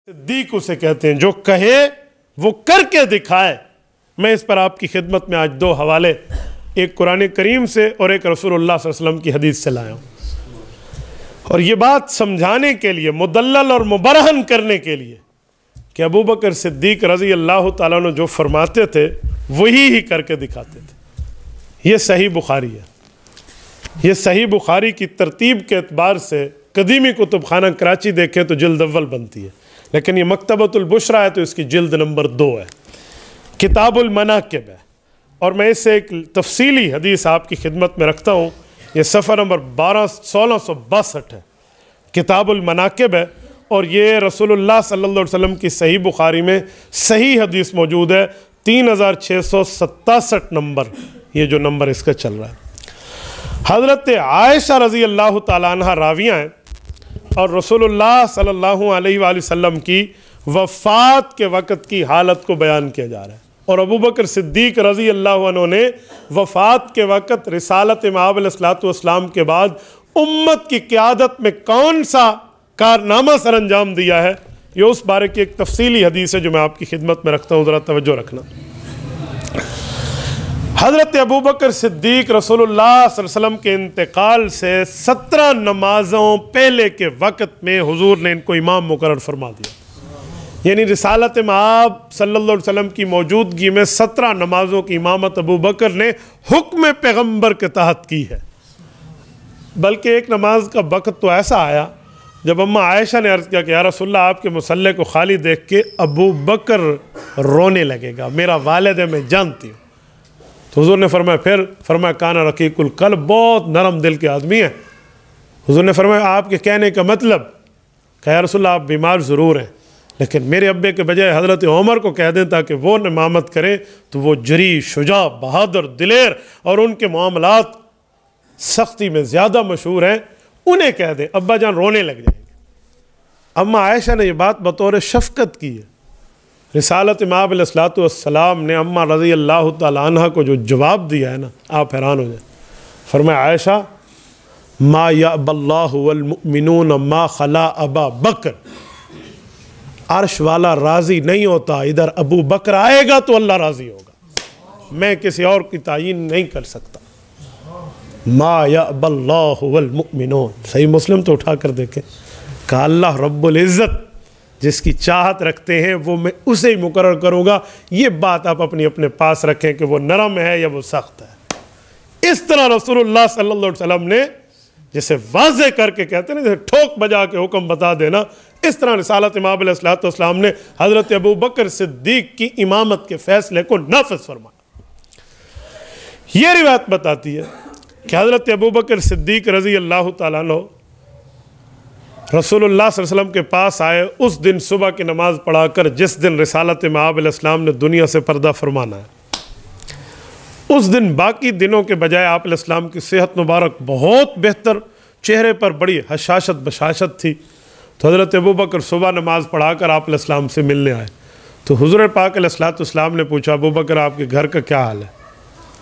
صدیق اسے کہتے ہیں جو کہے وہ کر کے دکھائے۔ میں اس پر آپ کی خدمت میں آج دو حوالے، ایک قرآن کریم سے اور ایک رسول اللہ صلی اللہ علیہ وسلم کی حدیث سے لایا ہوں، اور یہ بات سمجھانے کے لیے، مدلل اور مبرہن کرنے کے لیے کہ ابو بکر صدیق رضی اللہ تعالیٰ عنہ جو فرماتے تھے وہی ہی کر کے دکھاتے تھے۔ یہ صحیح بخاری ہے، یہ صحیح بخاری کی ترتیب کے اعتبار سے قدیمی کتب خانہ کراچی دیکھیں تو جلد اول بنتی ہے، لیکن یہ مکتبۃ البشریٰ ہے تو اس کی جلد نمبر 2 ہے، کتاب المناقب ہے۔ اور میں اس سے ایک تفصیلی حدیث آپ کی خدمت میں رکھتا ہوں، یہ صفحہ نمبر 1662 ہے، کتاب المناقب ہے، اور یہ رسول اللہ صلی اللہ علیہ وسلم کی صحیح بخاری میں صحیح حدیث موجود ہے، 3667 نمبر، یہ جو نمبر اس کا چل رہا ہے۔ حضرت عائشہ رضی اللہ تعالیٰ عنہ راویہ ہیں، اور رسول اللہ صلی اللہ علیہ وآلہ وسلم کی وفات کے وقت کی حالت کو بیان کیا جا رہا ہے، اور ابو بکر صدیق رضی اللہ عنہ نے وفات کے وقت رسالت مآب علیہ السلام کے بعد امت کی قیادت میں کون سا کارنامہ سر انجام دیا ہے، یہ اس بارے کی ایک تفصیلی حدیث ہے جو میں آپ کی خدمت میں رکھتا ہوں، ذرا توجہ رکھنا۔ حضرت ابو بکر صدیق رسول اللہ صلی اللہ علیہ وسلم کے انتقال سے 17 نمازوں پہلے کے وقت میں حضور نے ان کو امام مقرر فرما دیا، یعنی رسالت مآب صلی اللہ علیہ وسلم کی موجودگی میں 17 نمازوں کی امامت ابو بکر نے حکم پیغمبر کے تحت کی ہے۔ بلکہ ایک نماز کا وقت تو ایسا آیا جب اماں عائشہ نے عرض کیا کہ یا رسول اللہ آپ کے مصلی کو خالی دیکھ کے ابو بکر رونے لگے گا، میرا والد ہے میں جانتی ہوں۔ تو حضور نے فرمایا کانا رقیق القلب، بہت نرم دل کے آدمی ہیں۔ حضور نے فرمایا آپ کے کہنے کا مطلب کہ یا رسول اللہ آپ بیمار ضرور ہیں، لیکن میرے ابے کے بجائے حضرت عمر کو کہہ دیں تاکہ وہ امامت کریں، تو وہ جری، شجاع، بہادر، دلیر اور ان کے معاملات سختی میں زیادہ مشہور ہیں، انہیں کہہ دیں، ابا جان رونے لگ جائیں گے۔ اماں عائشہ نے یہ بات بطور شفقت کی ہے۔ رسالت مآب علیہ السلام نے اماں رضی اللہ تعالیٰ عنہ کو جو جواب دیا ہے نا، آپ حیران ہو جائیں۔ فرمایا عائشہ ما یأبی اللہ والمؤمنون ما خلا ابا بکر، عرش والا راضی نہیں ہوتا، ادھر ابو بکر آئے گا تو اللہ راضی ہوگا، میں کسی اور کی تعین نہیں کر سکتا۔ ما یأبی اللہ والمؤمنون، صحیح مسلم تو اٹھا کر دیکھیں، کہا اللہ رب العزت جس کی چاہت رکھتے ہیں وہ میں اسے ہی مقرر کروں گا۔ یہ بات آپ اپنے پاس رکھیں کہ وہ نرم ہے یا وہ سخت ہے۔ اس طرح رسول اللہ صلی اللہ علیہ وسلم نے جسے واضح کر کے کہتے ہیں نا، جسے ٹھوک بجا کے حکم بتا دینا، اس طرح رسالت مآب علیہ السلام نے حضرت ابو بکر صدیق کی امامت کے فیصلے کو نافذ فرمایا۔ یہ روایت بتاتی ہے کہ حضرت ابو بکر صدیق رضی اللہ تعالیٰ عنہ رسول اللہ صلی اللہ علیہ وسلم کے پاس آئے اس دن صبح کی نماز پڑھا کر جس دن رسالت مآب علیہ السلام نے دنیا سے پردہ فرمانا ہے۔ اس دن باقی دنوں کے بجائے آپ علیہ السلام کی صحت مبارک بہت بہتر، چہرے پر بڑی حشاشت بشاشت تھی۔ تو حضرت ابو بکر صبح نماز پڑھا کر آپ علیہ السلام سے ملنے آئے، تو حضور پاک علیہ السلام نے پوچھا ابو بکر آپ کے گھر کا کیا حال ہے؟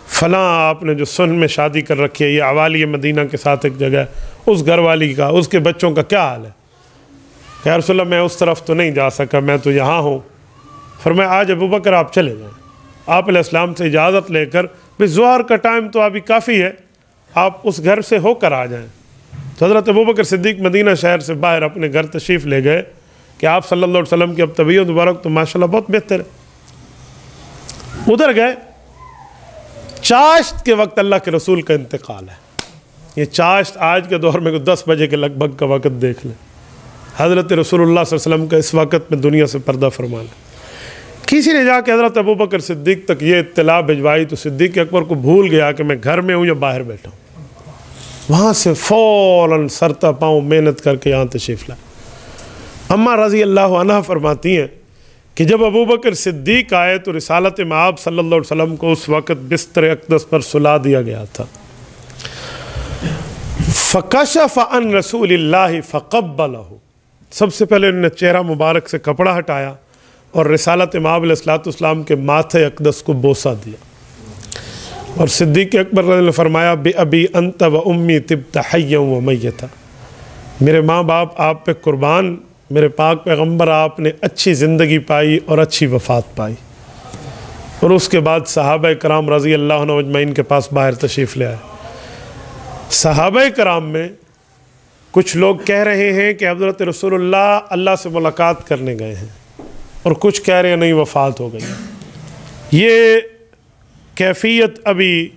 فلاں آپ نے جو سن میں شادی کر رکھی ہے، یہ عوالی مدینہ کے ساتھ ایک جگہ ہے، اس گھر والی کا، اس کے بچوں کا کیا حال ہے؟ کہ یا رسول اللہ میں اس طرف تو نہیں جا سکا، میں تو یہاں ہوں۔ فرمایا آج ابو بکر آپ چلے جائیں۔ آپ علیہ السلام سے اجازت لے کر ظہر کا ٹائم تو ابھی کافی ہے، آپ اس گھر سے ہو کر آ جائیں۔ تو حضرت ابو بکر صدیق مدینہ شہر سے باہر اپنے گھر تشریف لے گئے کہ آپ صلی اللہ علیہ وسلم کی اب طبیعت مبارک تو ماشاءاللہ بہت بہتر ہے۔ ادھر گئے، چاشت کے وقت اللہ کے رسول کا انتقال ہے۔ یہ چاشت آج کے دور میں 10 بجے کے لگ بھگ کا وقت دیکھ لیں، حضرت رسول اللہ صلی اللہ علیہ وسلم کا اس وقت میں دنیا سے پردہ فرمانا۔ کسی نے جا کے حضرت ابو بکر صدیق تک یہ اطلاع بھجوائی تو صدیق اکبر کو بھول گیا کہ میں گھر میں ہوں یا باہر بیٹھا ہوں۔ وہاں سے فوراً سرتا پاؤں محنت کر کے یہاں تشریف لائے۔ اماں رضی اللہ عنہ فرماتی ہیں کہ جب ابو بکر صدیق آئے تو رسالت مآب صلی اللہ علیہ وسلم کو اس وقت بستر اقدس پر سلا دیا گیا تھا۔ فَكَشَفَ عَنْ رَسُولِ اللَّهِ فَقَبَّلَهُ، سب سے پہلے انہوں نے چہرہ مبارک سے کپڑا ہٹایا اور رسالت مآب علیہ السلام کے ماتھے اقدس کو بوسہ دیا، اور صدیق اکبر رضی اللہ عنہ نے فرمایا بِأَبِي أَنْتَ وَأُمِّي طِبْتَ حَيًّا وَمَيِّتًا، میرے ماں باپ آپ پہ قربان، میرے پاک پیغمبر آپ نے اچھی زندگی پائی اور اچھی وفات پائی، اور اس کے بعد صحابہ کرام رضی اللہ عنہ اجمعین کے پاس باہر تشریف لے آئے۔ صحابہ کرام میں کچھ لوگ کہہ رہے ہیں کہ حضرت رسول اللہ سے ملاقات کرنے گئے ہیں، اور کچھ کہہ رہے ہیں نہیں وفات ہو گئی۔ یہ کیفیت ابھی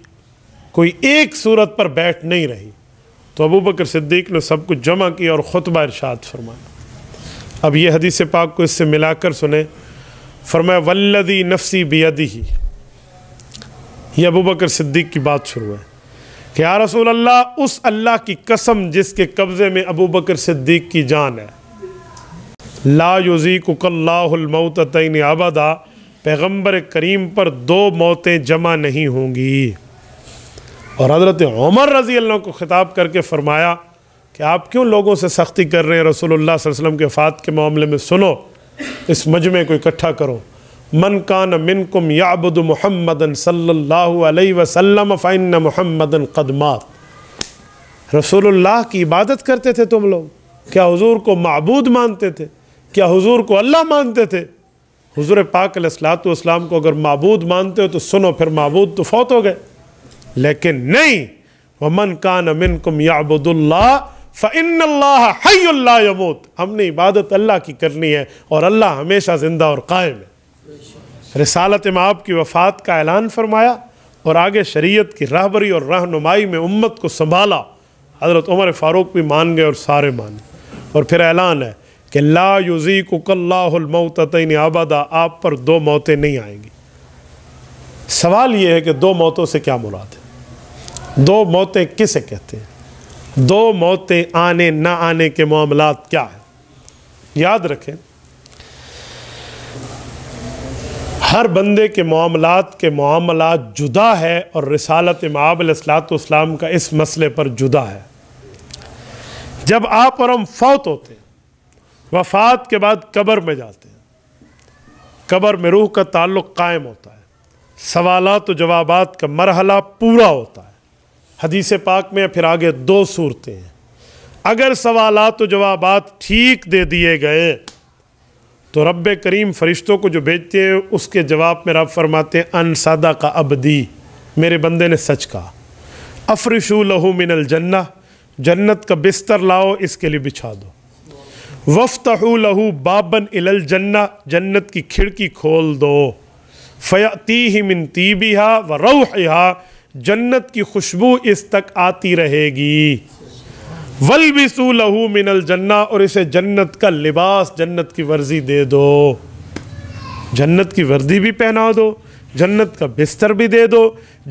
کوئی ایک صورت پر بیٹھ نہیں رہی، تو ابو بکر صدیق نے سب کچھ جمع کیا اور خطبہ ارشاد فرمایا۔ اب یہ حدیث پاک کو اس سے ملا کر سنیں۔ فرمایا والذی نفسی بیدہ، یہ ابو بکر صدیق کی بات شروع ہے کہ یا رسول اللہ، اس اللہ کی قسم جس کے قبضے میں ابو بکر صدیق کی جان ہے، لا یذیقک اللہ الموتتین ابدا، پیغمبر کریم پر 2 موتیں جمع نہیں ہوں گی۔ اور حضرت عمر رضی اللہ عنہ کو خطاب کر کے فرمایا کہ آپ کیوں لوگوں سے سختی کر رہے ہیں؟ رسول اللہ صلی اللہ علیہ وسلم کے وفات کے معاملے میں سنو، اس مجمع کو اکٹھا کرو۔ من کان منکم یعبد محمدا صلی اللہ علیہ وسلم فإن محمدا قد مات۔ رسول اللہ کی عبادت کرتے تھے تم لوگ؟ کیا حضور کو معبود مانتے تھے؟ کیا حضور کو اللہ مانتے تھے؟ حضور پاک علیہ الصلوۃ والسلام کو اگر معبود مانتے ہو تو سنو، پھر معبود تو فوت ہو گئے، لیکن نہیں۔ ومن کان منکم یعبد اللہ فإن اللہ حی لا یموت، ہم نے عبادت اللہ کی کرنی ہے اور اللہ ہمیشہ زندہ اور قائم ہے۔ رسالت مآب کی وفات کا اعلان فرمایا اور آگے شریعت کی رہبری اور رہنمائی میں امت کو سنبھالا۔ حضرت عمر فاروق بھی مان گئے اور سارے مان گئے، اور پھر اعلان ہے کہ لا یذیقک اللہ الموتتین ابدا، آپ پر 2 موتیں نہیں آئیں گی۔ سوال یہ ہے کہ 2 موتوں سے کیا مراد ہے؟ 2 موتیں کسے کہتے ہیں؟ 2 موتیں آنے نہ آنے کے معاملات کیا ہیں؟ یاد رکھیں، ہر بندے کے معاملات جدا ہے، اور رسالت مآب علیہ الصلوۃ والسلام کا اس مسئلے پر جدا ہے۔ جب آپ اور ہم فوت ہوتے ہیں، وفات کے بعد قبر میں جاتے ہیں، قبر میں روح کا تعلق قائم ہوتا ہے، سوالات و جوابات کا مرحلہ پورا ہوتا ہے۔ حدیث پاک میں پھر آگے 2 صورتیں ہیں۔ اگر سوالات و جوابات ٹھیک دے دیے گئے تو رب کریم فرشتوں کو جو بھیجتے ہیں اس کے جواب میں رب فرماتے ہیں ان صدق عبدی، میرے بندے نے سچ کہا۔ افرشوا لہ من الجنہ، جنت کا بستر لاؤ اس کے لیے بچھا دو۔ وفتحوا لہ بابا الی الجنہ، جنت کی کھڑکی کھول دو۔ فیأتیہ من طیبہا وروحہا، جنت کی خوشبو اس تک آتی رہے گی۔ وَالْبِسُوا لَهُ مِنَ الْجَنَّةِ، اور اسے جنت کا لباس، جنت کی ورزی دے دو، جنت کی وردی بھی پہنا دو، جنت کا بستر بھی دے دو،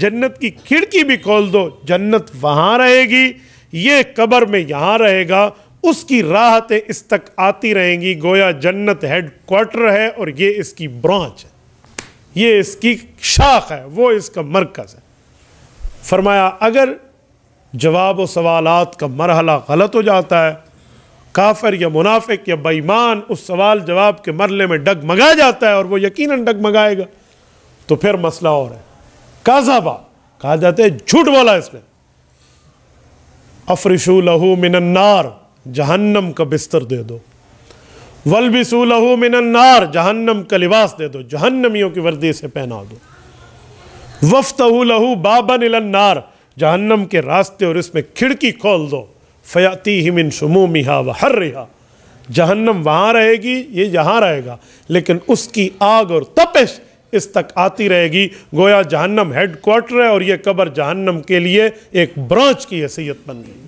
جنت کی کھڑکی بھی کھول دو۔ جنت وہاں رہے گی، یہ قبر میں یہاں رہے گا، اس کی راحتیں اس تک آتی رہیں گی، گویا جنت ہیڈ کوارٹر ہے اور یہ اس کی برانچ ہے، یہ اس کی شاخ ہے، وہ اس کا مرکز ہے۔ فرمایا اگر جواب و سوالات کا مرحلہ غلط ہو جاتا ہے، کافر یا منافق یا بے ایمان اس سوال جواب کے مرحلے میں ڈگمگا جاتا ہے، اور وہ یقیناً ڈگمگائے گا، تو پھر مسئلہ اور ہے۔ کاذبا کہا جاتا ہے جھوٹ بولا اس نے۔ افرشوا لہ من النار، جہنم کا بستر دے دو۔ والبسوا لہ من النار، جہنم کا لباس دے دو، جہنمیوں کی وردی سے پہنا دو۔ وفتحوا لہ بابا الی النار، جہنم کے راستے اور اس میں کھڑکی کھول دو۔ فیأتیہ من سمومہا وحرہا، جہنم وہاں رہے گی، یہ یہاں رہے گا، لیکن اس کی آگ اور تپش اس تک آتی رہے گی، گویا جہنم ہیڈ کوارٹر ہے اور یہ قبر جہنم کے لیے ایک برانچ کی حیثیت بن گئی۔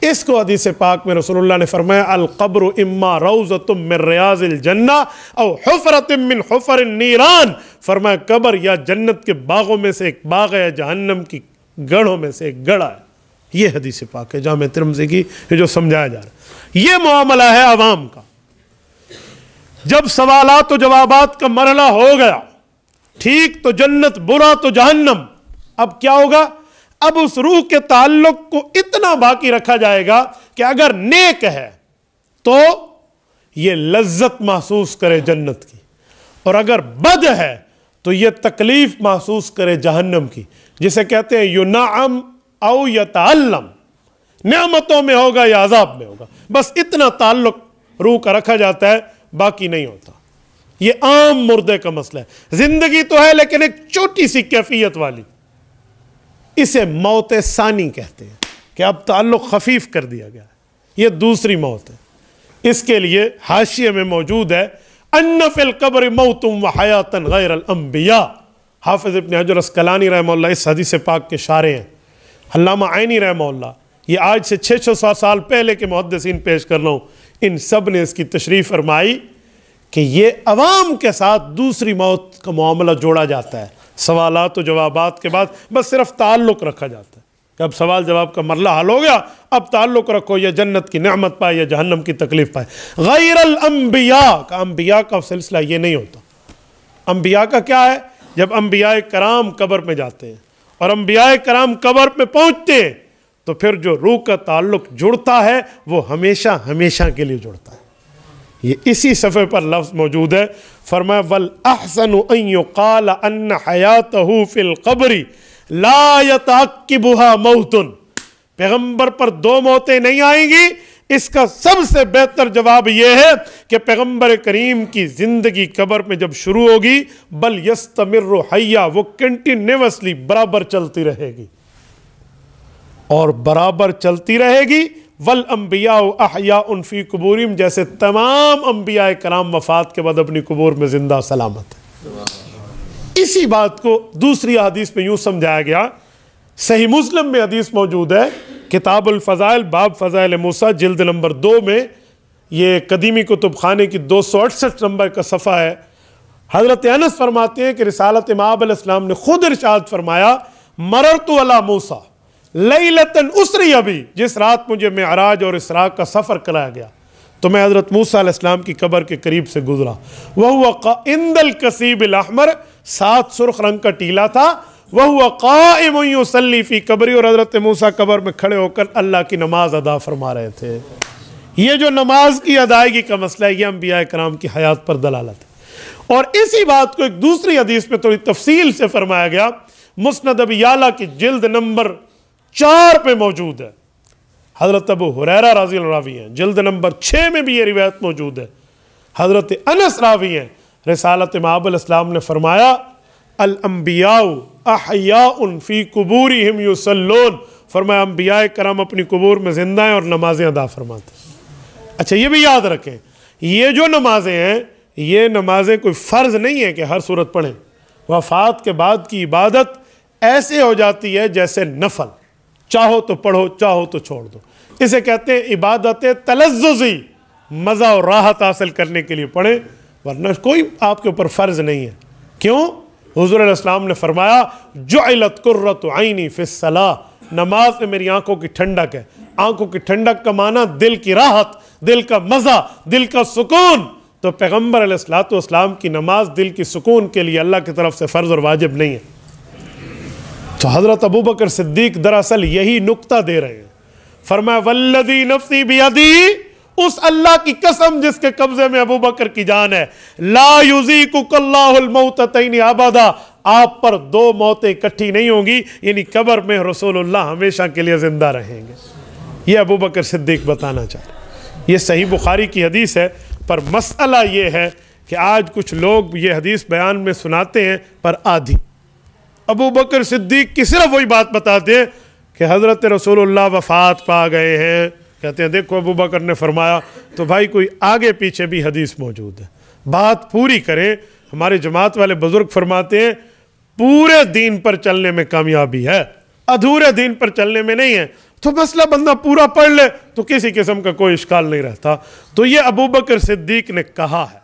اس کو حدیث پاک میں رسول اللہ نے فرمایا القبر اما روضۃ من ریاض الجنہ او حفرۃ من حفر النیران، فرمایا قبر یا جنت کے باغوں میں سے ایک باغ ہے، جہنم کی گڑھوں میں سے ایک گڑھا ہے۔ یہ حدیث پاک ہے جامع ترمذی کی، جو سمجھایا جا رہا ہے۔ یہ معاملہ ہے عوام کا۔ جب سوالات و جوابات کا مرحلہ ہو گیا، ٹھیک تو جنت، برا تو جہنم، اب کیا ہوگا؟ اب اس روح کے تعلق کو اتنا باقی رکھا جائے گا کہ اگر نیک ہے تو یہ لذت محسوس کرے جنت کی، اور اگر بد ہے تو یہ تکلیف محسوس کرے جہنم کی، جسے کہتے ہیں ینعم او یتعلم، نعمتوں میں ہوگا یا عذاب میں ہوگا، بس اتنا تعلق روح کا رکھا جاتا ہے، باقی نہیں ہوتا۔ یہ عام مردے کا مسئلہ ہے، زندگی تو ہے لیکن ایک چھوٹی سی کیفیت والی، اسے موت ثانی کہتے ہیں کہ اب تعلق خفیف کر دیا گیا ہے، یہ دوسری موت ہے۔ اس کے لیے حاشیے میں موجود ہے ان فی القبر موت و حیات غیر الانبیاء۔ حافظ ابن حجر اسقلانی رحمہ اللہ اس حدیث پاک کے شارح ہیں۔ علامہ عینی رحمہ اللہ، یہ آج سے 600 سال پہلے کے محدثین پیش کر رہا ہوں، ان سب نے اس کی تشریح فرمائی کہ یہ عوام کے ساتھ دوسری موت کا معاملہ جوڑا جاتا ہے، سوالات و جوابات کے بعد بس صرف تعلق رکھا جاتا ہے کہ اب سوال جواب کا مرحلہ حل ہو گیا، اب تعلق رکھو، یا جنت کی نعمت پائے یا جہنم کی تکلیف پائے۔ غیر الانبیاء کا، انبیاء کا سلسلہ یہ نہیں ہوتا۔ انبیاء کا کیا ہے؟ جب انبیاء کرام قبر میں جاتے ہیں اور انبیاء کرام قبر میں پہنچتے ہیں تو پھر جو روح کا تعلق جڑتا ہے وہ ہمیشہ ہمیشہ کے لیے جڑتا ہے۔ یہ اسی صفحے پر لفظ موجود ہے، فرمایا وَالْأَحْسَنُ أَن يُقَالَ أَنَّ حَيَاتَهُ فِي الْقَبْرِ لَا يَتَعَقِّبُهَا مَوْتٌ۔ پیغمبر پر دو موتیں نہیں آئیں گی، اس کا سب سے بہتر جواب یہ ہے کہ پیغمبر کریم کی زندگی قبر میں جب شروع ہوگی بل یستمر حیا، وہ کنٹینیوسلی برابر چلتی رہے گی اور برابر چلتی رہے گی۔ والانبیاء احیاء فی قبورہم، جیسے تمام انبیاء کرام وفات کے بعد اپنی قبور میں زندہ سلامت ہے۔ اسی بات کو دوسری حدیث میں یوں سمجھایا گیا، صحیح مسلم میں حدیث موجود ہے، کتاب الفضائل باب فضائل موسیٰ جلد نمبر 2 میں، یہ قدیمی کتب خانے کی 268 نمبر کا صفحہ ہے۔ حضرت انس فرماتے ہیں کہ رسالت مآب علیہ السلام نے خود ارشاد فرمایا مررت علی موسیٰ لیلتاً اسری ابی، جس رات مجھے معراج اور اسراء کا سفر کرایا گیا تو میں حضرت موسیٰ علیہ السلام کی قبر کے قریب سے گزرا، وَهُوَ عِنْدَ الْكَسِيبِ الْأَحْمَرِ، 7 سرخ رنگ کا ٹیلا تھا، وَهُوَ قَائِمٌ يُصَلِّي فِي قَبْرِهِ، اور حضرت موسیٰ قبر میں کھڑے ہو کر اللہ کی نماز ادا فرما رہے تھے۔ یہ جو نماز کی ادائیگی کا مسئلہ ہے، یہ انبیاء کرام کی حیات پر دلالت ہے۔ اور اسی بات کو ایک دوسری حدیث میں تھوڑی تفصیل سے فرمایا گیا، مسند ابی یعلا کی جلد نمبر 4 پہ موجود ہے، حضرت ابو ہریرہ رضی اللہ عنہ راوی ہیں، جلد نمبر 6 میں بھی یہ روایت موجود ہے، حضرت انس راوی ہیں، رسالت مآب علیہ السلام نے فرمایا الانبیاء احیاء فی قبورہم یصلون، فرمایا انبیاء کرام اپنی قبور میں زندہ ہیں اور نمازیں ادا فرماتے ہیں۔ اچھا یہ بھی یاد رکھیں، یہ جو نمازیں ہیں یہ نمازیں کوئی فرض نہیں ہے کہ ہر صورت پڑھیں، وفات کے بعد کی عبادت ایسے ہو جاتی ہے جیسے نفل، چاہو تو پڑھو چاہو تو چھوڑ دو، اسے کہتے ہیں عبادت تلذذی، مزہ اور راحت حاصل کرنے کے لیے پڑھیں، ورنہ کوئی آپ کے اوپر فرض نہیں ہے۔ کیوں؟ حضور علیہ السلام نے فرمایا جعلت قرۃ عینی فی الصلاۃ، نماز میں میری آنکھوں کی ٹھنڈک ہے۔ آنکھوں کی ٹھنڈک کا معنی دل کی راحت، دل کا مزہ، دل کا سکون۔ تو پیغمبر علیہ الصلوۃ والسلام کی نماز دل کی سکون کے لیے اللہ کی طرف سے فرض اور واجب نہیں ہے۔ تو حضرت ابوبکر صدیق دراصل یہی نقطہ دے رہے ہیں، فرمایا والذی نفسی بیدی، اس اللہ کی قسم جس کے قبضے میں ابوبکر کی جان ہے، لا یذیقک اللہ الموتتین ابدا، آپ پر 2 موتیں اکٹھی نہیں ہوں گی، یعنی قبر میں رسول اللہ ہمیشہ کے لیے زندہ رہیں گے۔ یہ ابوبکر صدیق بتانا چاہ رہے ہیں۔ یہ صحیح بخاری کی حدیث ہے، پر مسئلہ یہ ہے کہ آج کچھ لوگ یہ حدیث بیان میں سناتے ہیں پر آدھی۔ ابوبکر صدیق کی صرف وہی بات بتاتے ہیں کہ حضرت رسول اللہ وفات پا گئے ہیں، کہتے ہیں دیکھو ابوبکر نے فرمایا، تو بھائی کوئی آگے پیچھے بھی حدیث موجود ہے، بات پوری کریں۔ ہمارے جماعت والے بزرگ فرماتے ہیں پورے دین پر چلنے میں کامیابی ہے، ادھورے دین پر چلنے میں نہیں ہے۔ تو مسئلہ بندہ پورا پڑھ لے تو کسی قسم کا کوئی اشکال نہیں رہتا۔ تو یہ ابوبکر صدیق نے کہا ہے۔